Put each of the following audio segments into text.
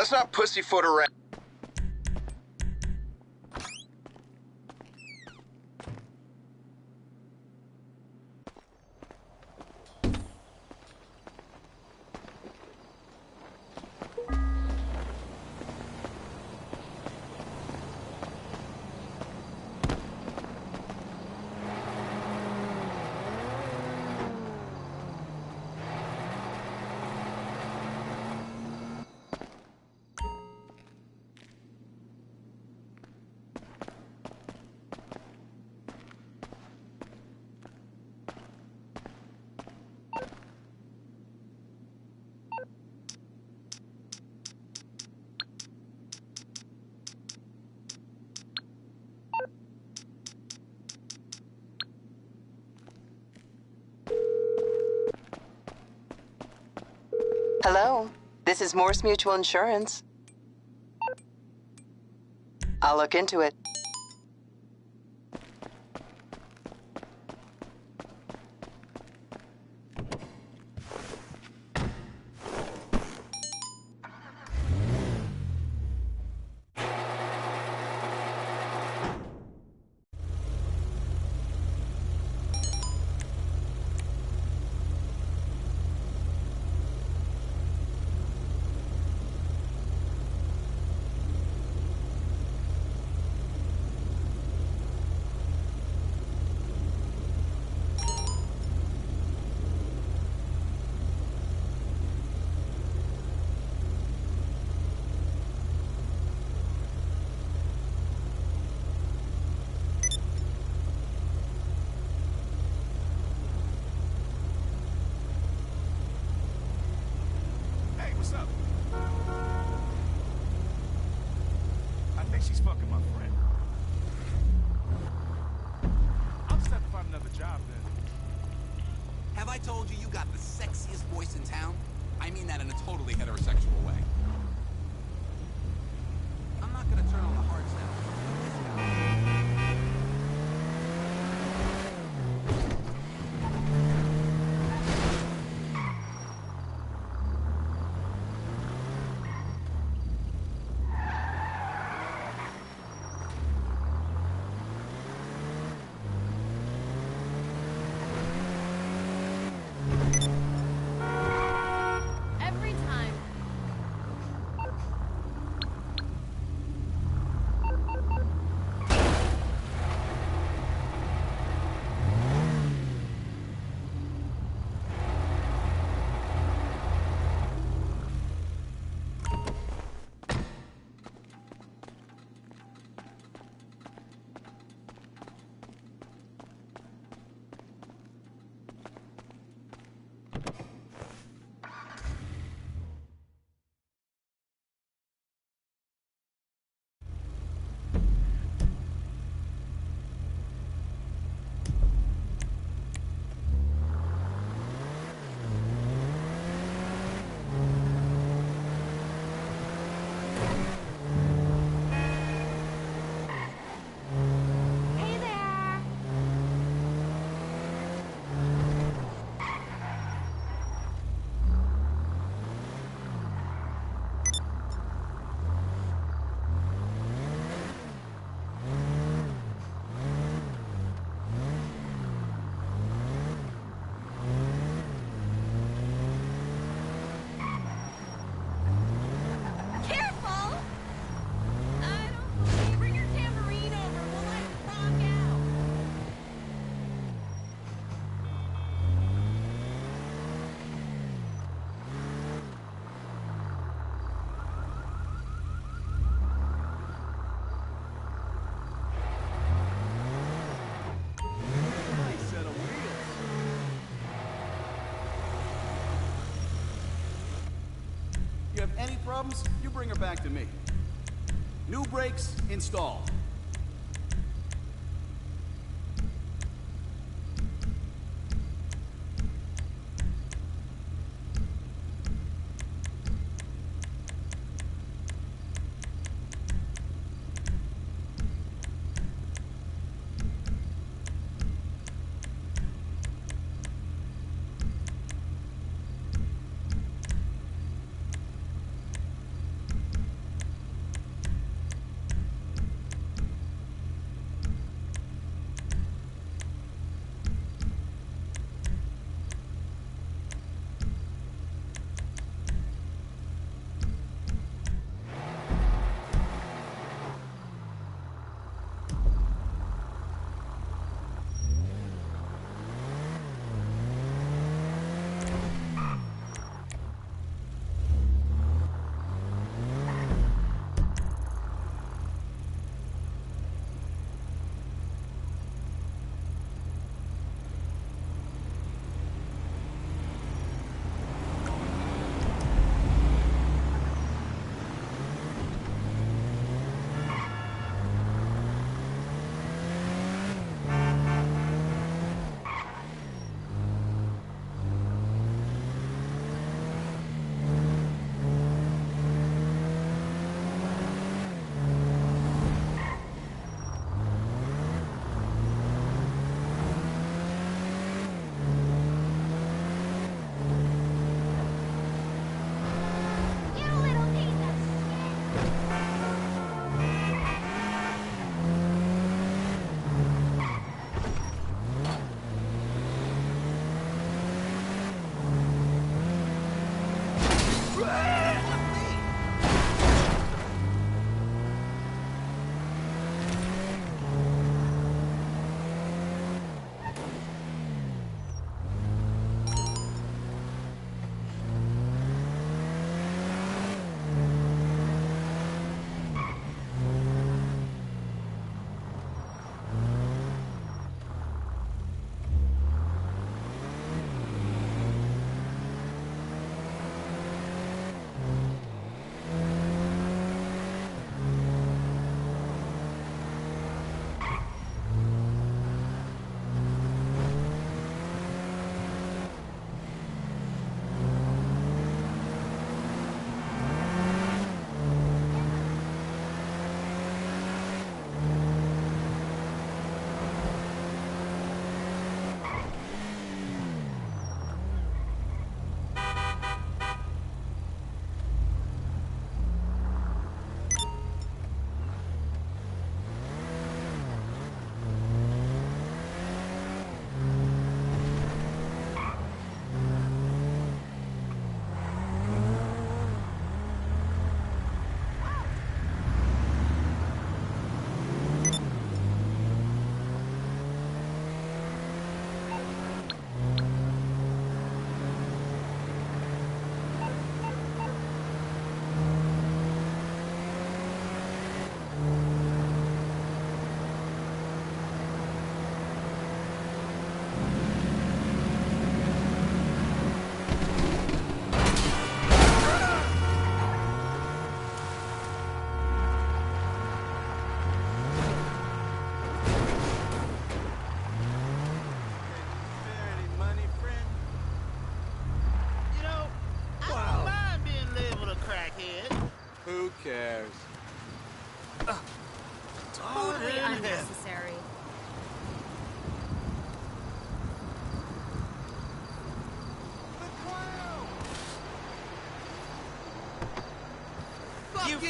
Let's not pussyfoot around. Hello, this is Morse Mutual Insurance. I'll look into it. What's up? I think she's fucking my friend. I'll just have to find another job then. Have I told you you got the sexiest voice in town? I mean that in a totally heterosexual way. I'm not gonna turn on the hard sound. Every time. Hey there. Careful! I don't bring your tambourine over. We'll let it rock out. Nice set of wheels. You have any problems, you bring her back to me. New brakes installed.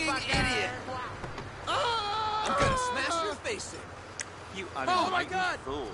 idiot! I'm gonna smash your face in. You Oh my God! fool.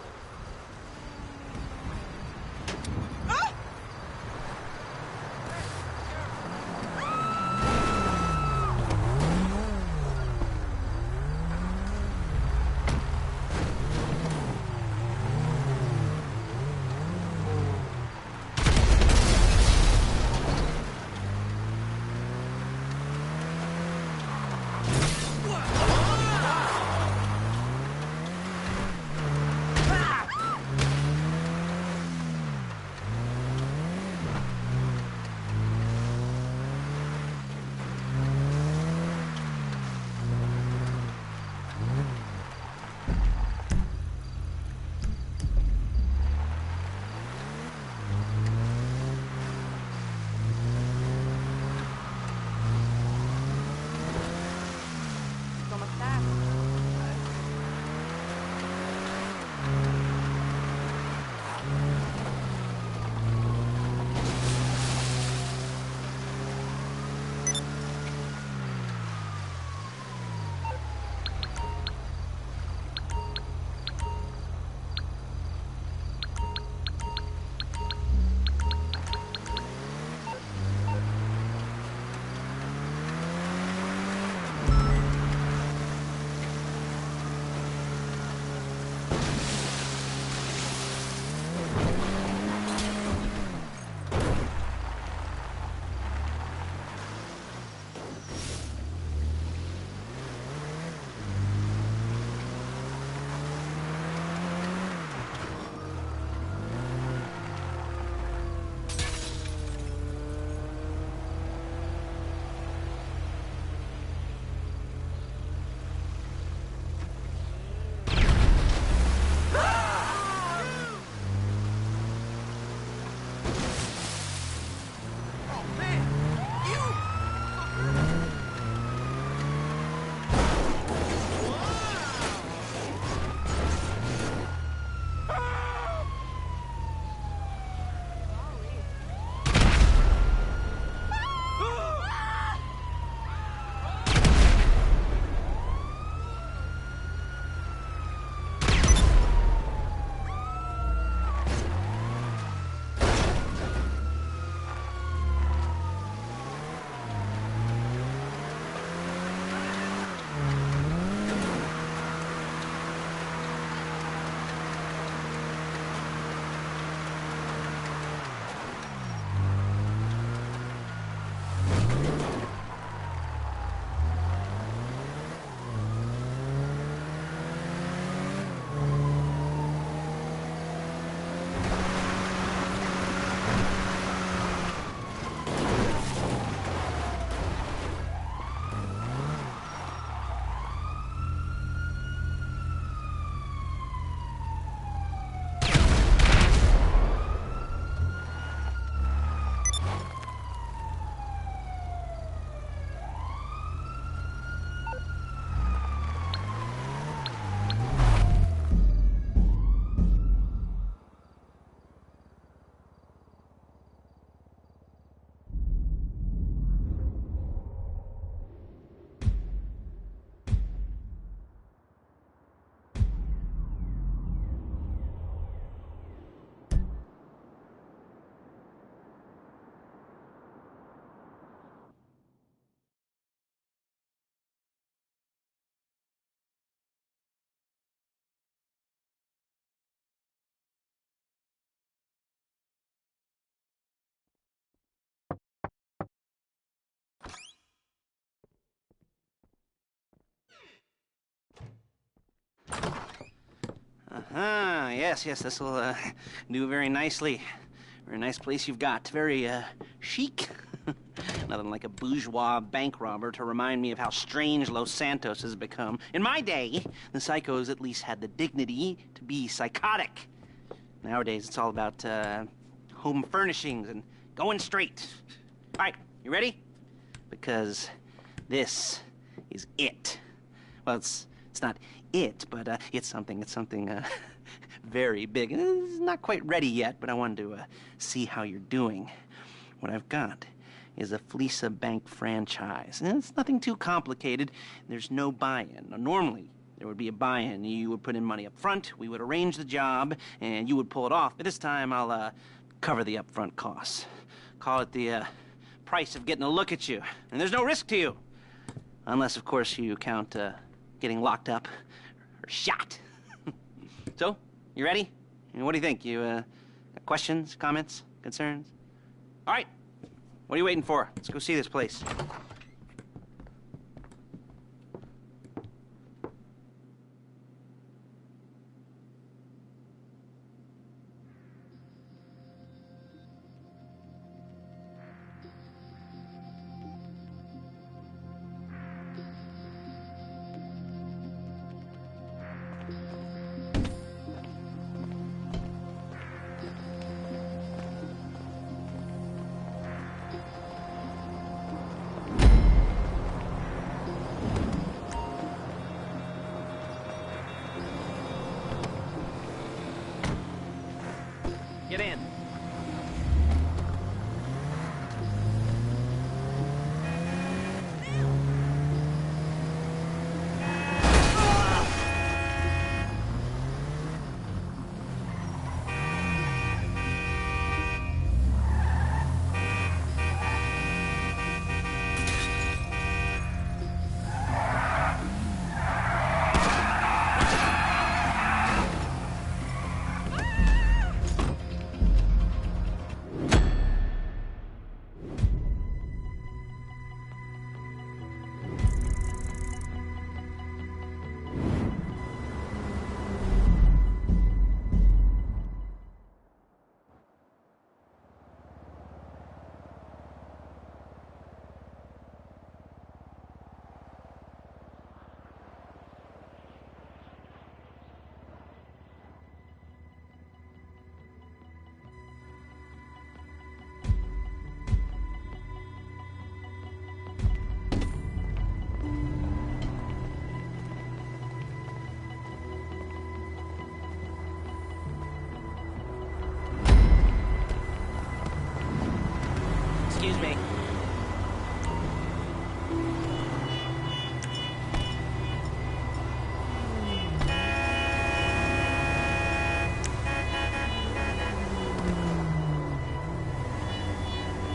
¿Cómo estás? Yes, this will do very nicely. Very nice place you've got. Very chic. Nothing like a bourgeois bank robber to remind me of how strange Los Santos has become. In my day, the psychos at least had the dignity to be psychotic. Nowadays, it's all about home furnishings and going straight. All right, you ready? Because this is it. Well, it's not it, but it's something very big. It's not quite ready yet, but I wanted to see how you're doing. What I've got is a Fleeca Bank franchise. And it's nothing too complicated. There's no buy-in. Now, normally, there would be a buy-in. You would put in money up front, we would arrange the job, and you would pull it off. But this time, I'll cover the upfront costs. Call it the price of getting a look at you. And there's no risk to you. Unless, of course, you count getting locked up or shot. So, you ready? What do you think? You got questions, comments, concerns? All right. What are you waiting for? Let's go see this place. Get in. Excuse me.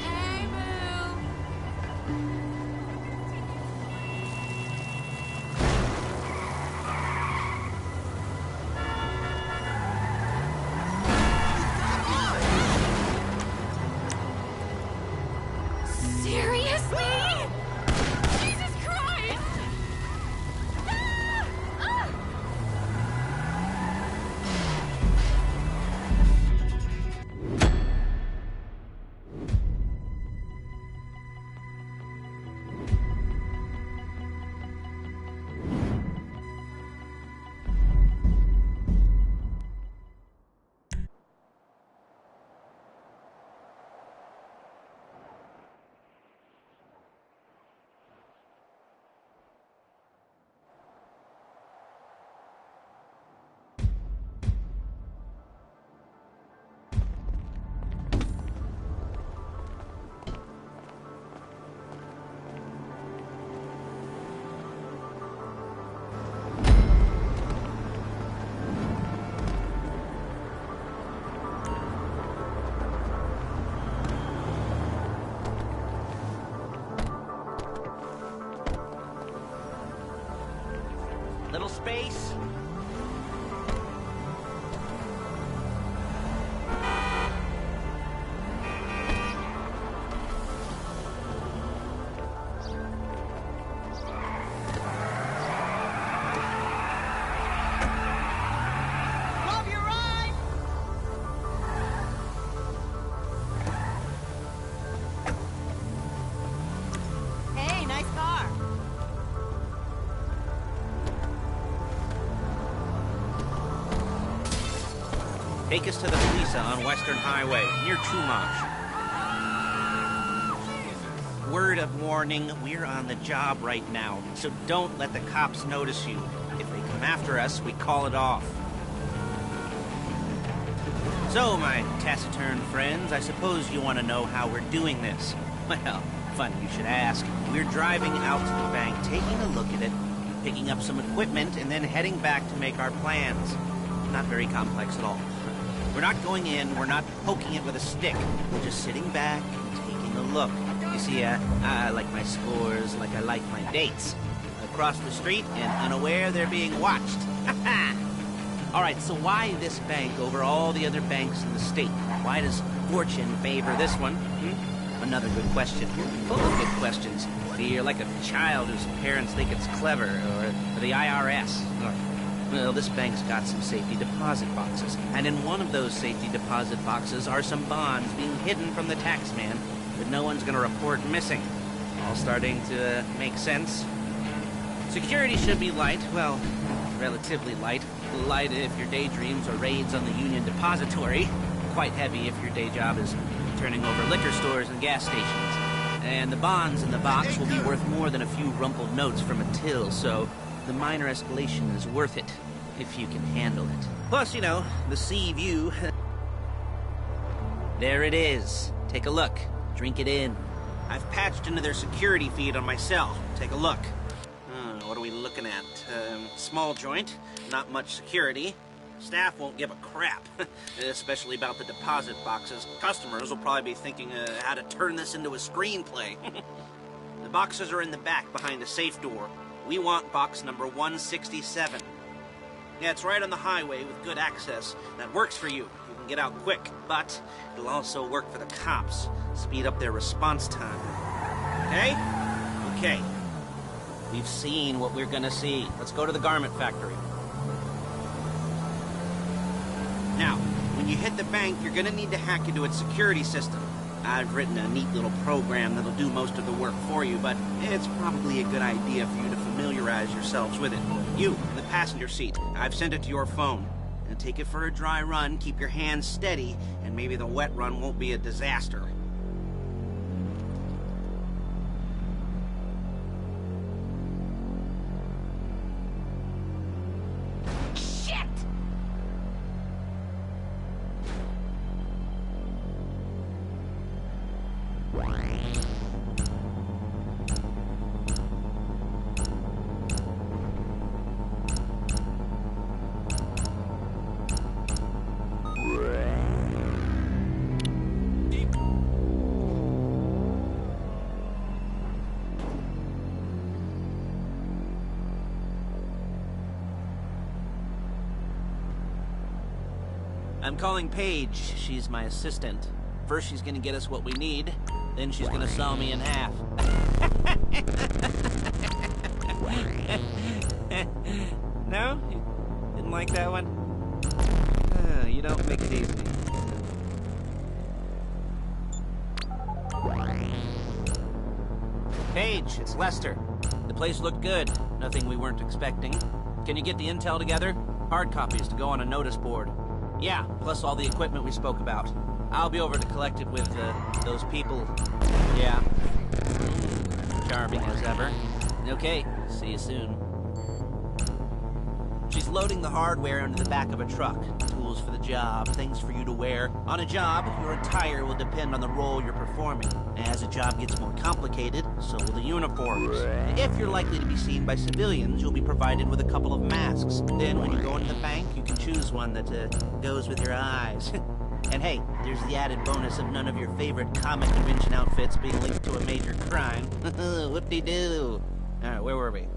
Hey, Boo. Seriously? Jesus Christ! Ah! Ah! Little space. Love your ride! Hey, nice car. Take us to the Fleeca on Western Highway, near Chumash. Word of warning, we're on the job right now, so don't let the cops notice you. If they come after us, we call it off. So, my taciturn friends, I suppose you want to know how we're doing this. Well, funny you should ask. We're driving out to the bank, taking a look at it, picking up some equipment, and then heading back to make our plans. Not very complex at all. We're not going in, we're not poking it with a stick. We're just sitting back and taking a look. You see, I like my scores like I like my dates. Across the street and unaware they're being watched. All right, so why this bank over all the other banks in the state? Why does fortune favor this one? Another good question. Full of good questions. You're like a child whose parents think it's clever, or the IRS. Well, this bank's got some safety deposit boxes, and in one of those safety deposit boxes are some bonds being hidden from the tax man that no one's gonna report missing. All starting to make sense? Security should be light, well, relatively light. Light if your daydreams are raids on the Union Depository. Quite heavy if your day job is turning over liquor stores and gas stations. And the bonds in the box will be worth more than a few rumpled notes from a till, so the minor escalation is worth it, if you can handle it. Plus, you know, the sea view. There it is. Take a look. Drink it in. I've patched into their security feed on my cell. Take a look. What are we looking at? Small joint, not much security. Staff won't give a crap, especially about the deposit boxes. Customers will probably be thinking how to turn this into a screenplay. The boxes are in the back behind a safe door. We want box number 167. Yeah, it's right on the highway with good access. That works for you. You can get out quick, but it'll also work for the cops. Speed up their response time. Okay? Okay. We've seen what we're gonna see. Let's go to the garment factory. Now, when you hit the bank, you're gonna need to hack into its security system. I've written a neat little program that'll do most of the work for you, but it's probably a good idea for you to familiarize yourselves with it. You, in the passenger seat, I've sent it to your phone. And take it for a dry run, keep your hands steady, and maybe the wet run won't be a disaster. I'm calling Paige. She's my assistant. First she's gonna get us what we need, then she's gonna saw me in half. No? You didn't like that one? You don't make it easy. Paige, it's Lester. The place looked good. Nothing we weren't expecting. Can you get the intel together? Hard copies to go on a notice board. Yeah, plus all the equipment we spoke about. I'll be over to collect it with, those people. Yeah. Charming as ever. Okay, see you soon. She's loading the hardware into the back of a truck. Tools for the job, things for you to wear. On a job, your attire will depend on the role you're performing. As a job gets more complicated, so will the uniforms. If you're likely to be seen by civilians, you'll be provided with a couple of masks. Then when you go into the bank, you can choose one that goes with your eyes. And hey, there's the added bonus of none of your favorite comic convention outfits being linked to a major crime. Whoop-de-doo. Alright, where were we?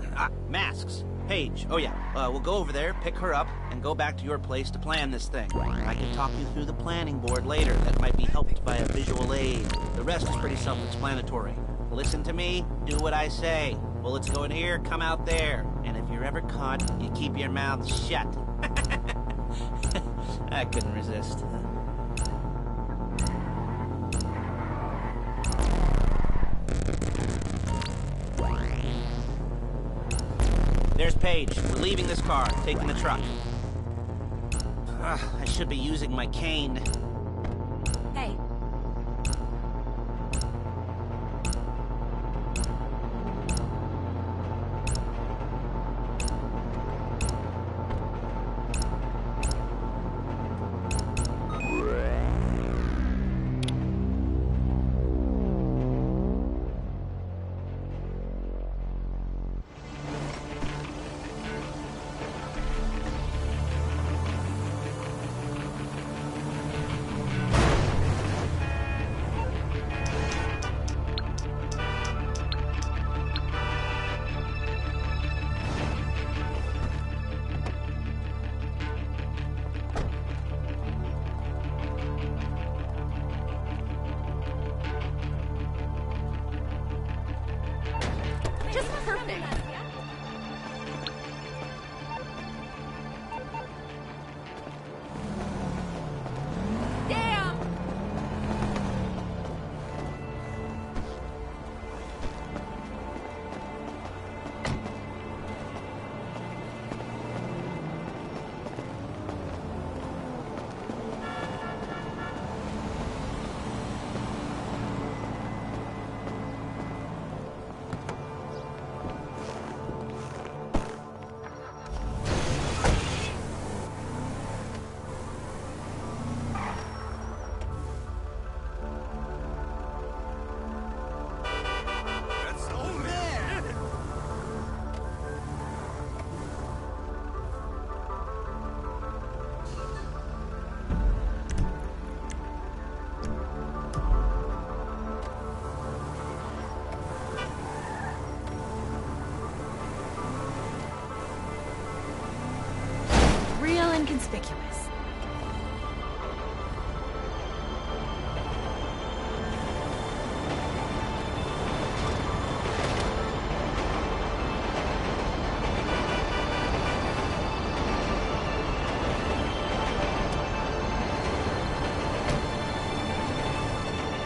Masks. Paige. Oh yeah, we'll go over there, pick her up, and go back to your place to plan this thing. I can talk you through the planning board later. That might be helped by a visual aid. The rest is pretty self-explanatory. Listen to me, do what I say. Bullets go in here, come out there. And if you're ever caught, you keep your mouth shut. I couldn't resist. There's Paige. We're leaving this car, taking the truck. I should be using my cane. Hey. conspicuous.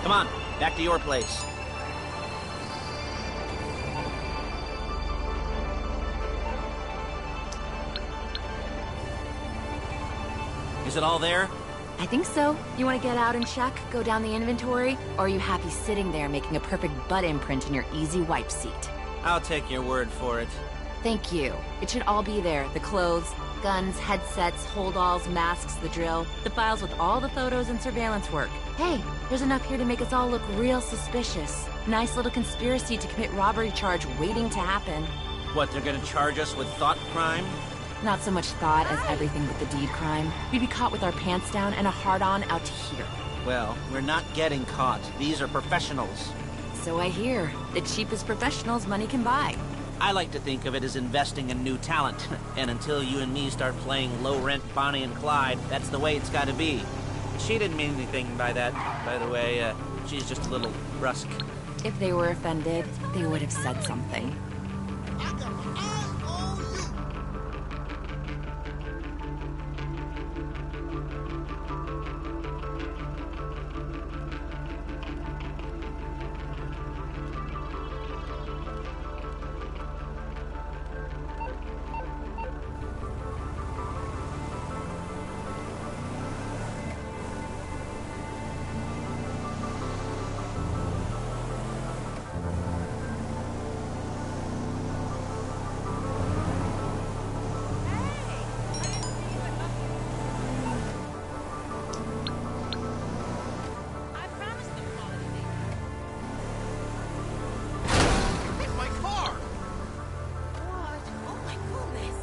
Come on, back to your place. Is it all there? I think so. You want to get out and check, go down the inventory? Or are you happy sitting there making a perfect butt imprint in your easy wipe seat? I'll take your word for it. Thank you. It should all be there. The clothes, guns, headsets, holdalls, masks, the drill, the files with all the photos and surveillance work. Hey, there's enough here to make us all look real suspicious. Nice little conspiracy to commit robbery charge waiting to happen. What, they're gonna charge us with thought crime? Not so much thought as everything but the deed crime. We'd be caught with our pants down and a hard-on out to here. Well, we're not getting caught. These are professionals. So I hear. The cheapest professionals money can buy. I like to think of it as investing in new talent. And until you and me start playing low-rent Bonnie and Clyde, that's the way it's gotta be. She didn't mean anything by that, by the way. She's just a little brusque. If they were offended, they would have said something. I promised them quality. It's my car! What? Oh my goodness.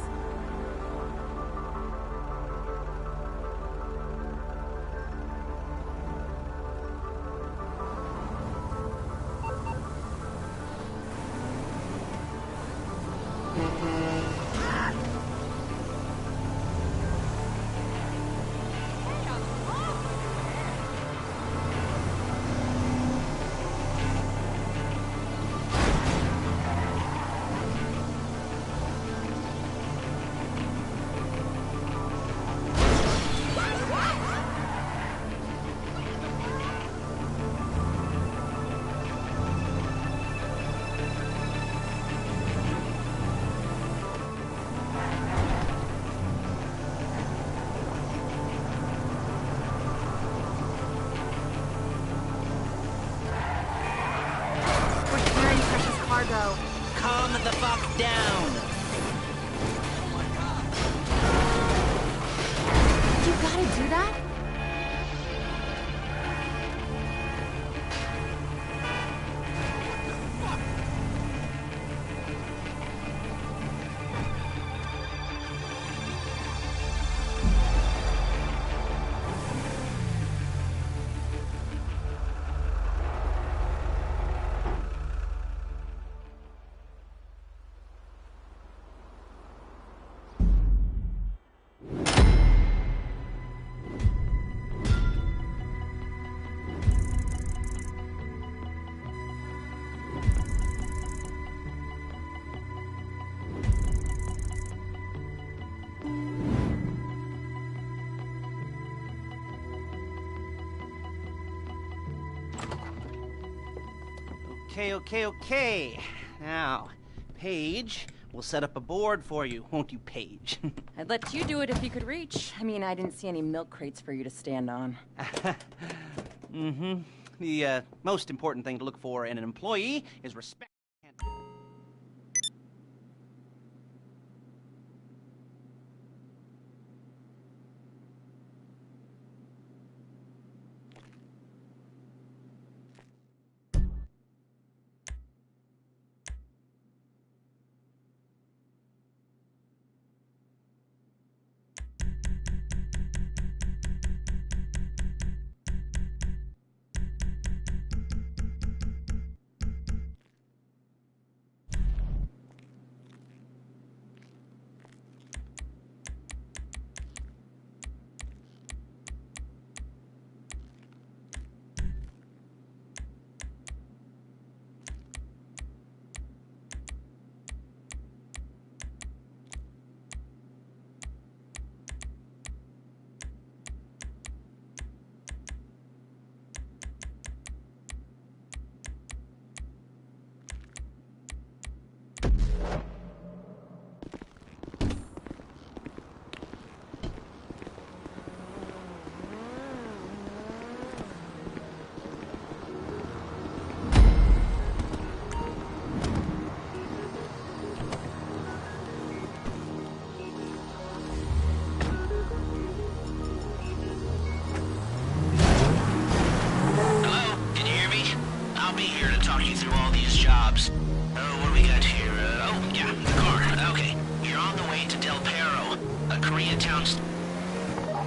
Hey, I'm off. We're carrying precious cargo. Calm the fuck down! You gotta do that? Okay. Now, Paige, we'll set up a board for you, won't you, Paige? I'd let you do it if you could reach. I mean, I didn't see any milk crates for you to stand on. The most important thing to look for in an employee is respect.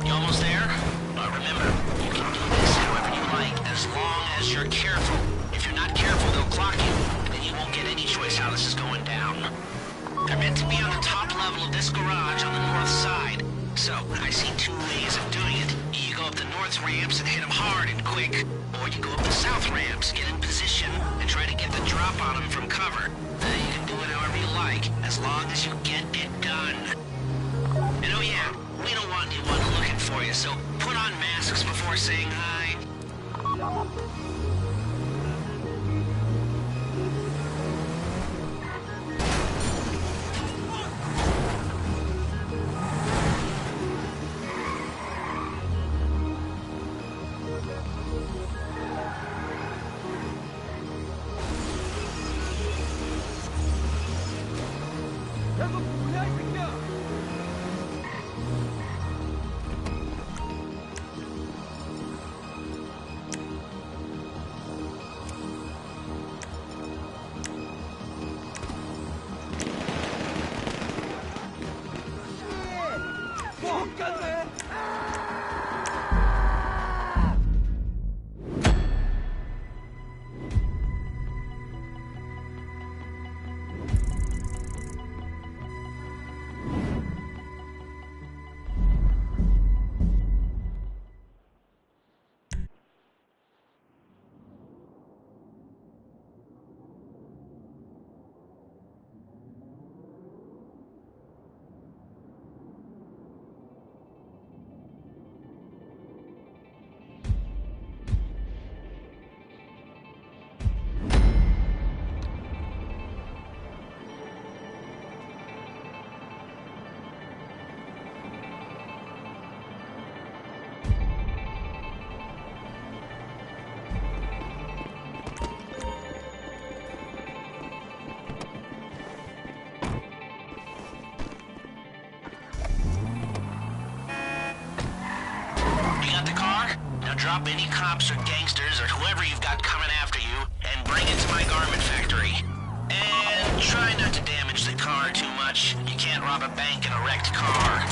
You almost there? Remember, you can do this however you like, as long as you're careful. If you're not careful, they'll clock you, and then you won't get any choice how this is going down. They're meant to be on the top level of this garage on the north side. So, I see two ways of doing it. You go up the north ramps and hit them hard and quick, or you go up the south ramps, get in position, and try to get the drop on them from cover. You can do it however you like, as long as you get it done. And oh yeah, we don't want anyone looking for you, so put on masks before saying hi. Drop any cops or gangsters or whoever you've got coming after you and bring it to my garment factory. And try not to damage the car too much. You can't rob a bank in a wrecked car.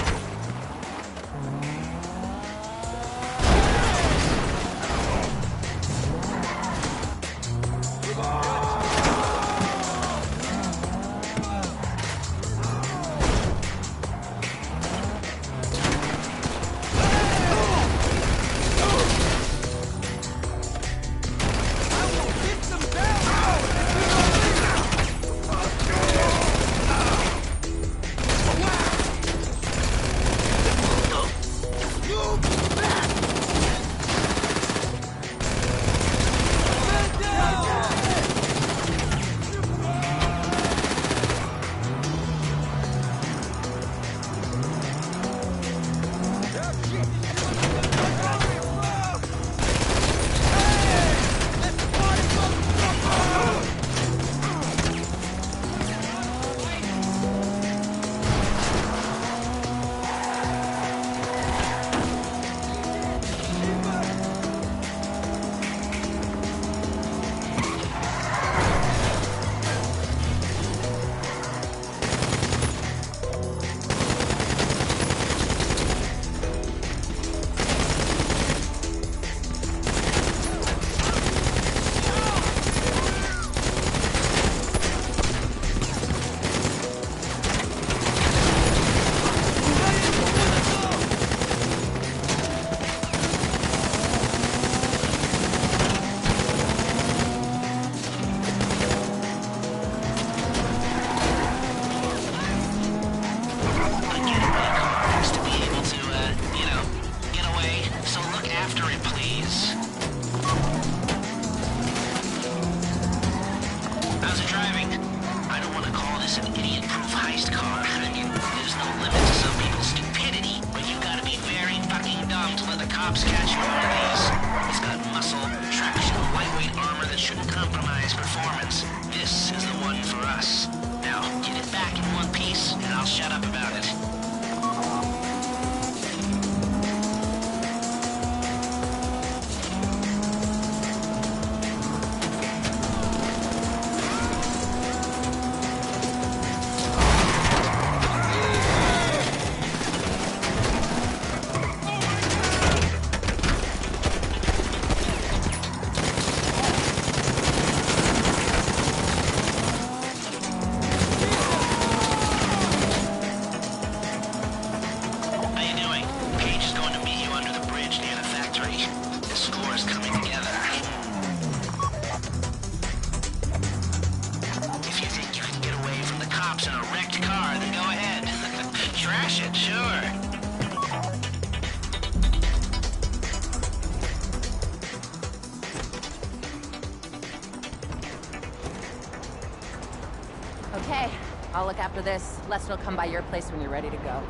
I'll look after this. Lester will come by your place when you're ready to go.